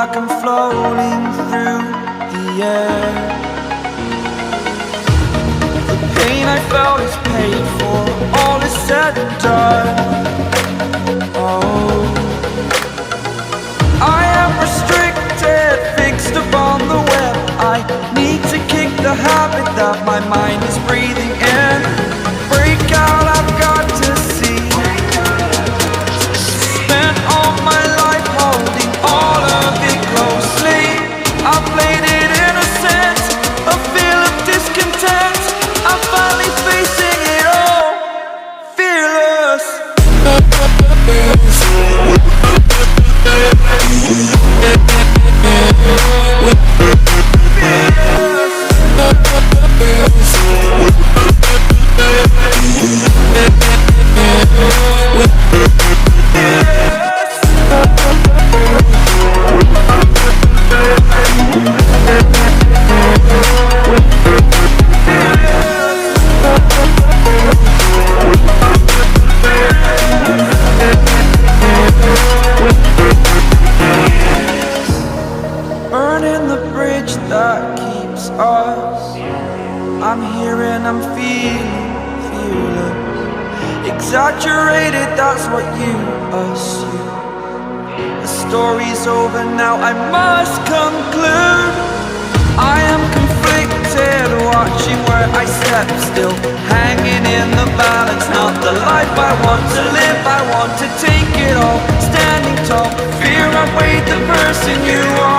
like I'm floating through the air. The pain I felt is paid for, all is said and done. Oh, I am restricted, fixed upon the web. I need to kick the habit that my mind is breathing in. Break out, I've got to see. Spent all my life holding all of it closely. I played it innocent, a feel of discontent. I'm finally facing it all, fearless. Burning the bridge that keeps us. I'm here and I'm feeling fearless. Exaggerated, that's what you assume. The story's over now, I must conclude. I am conflicted, watching where I step still, hanging in the balance. Not the life I want to live, I want to take it all. Standing tall, fear I weighed the person you are.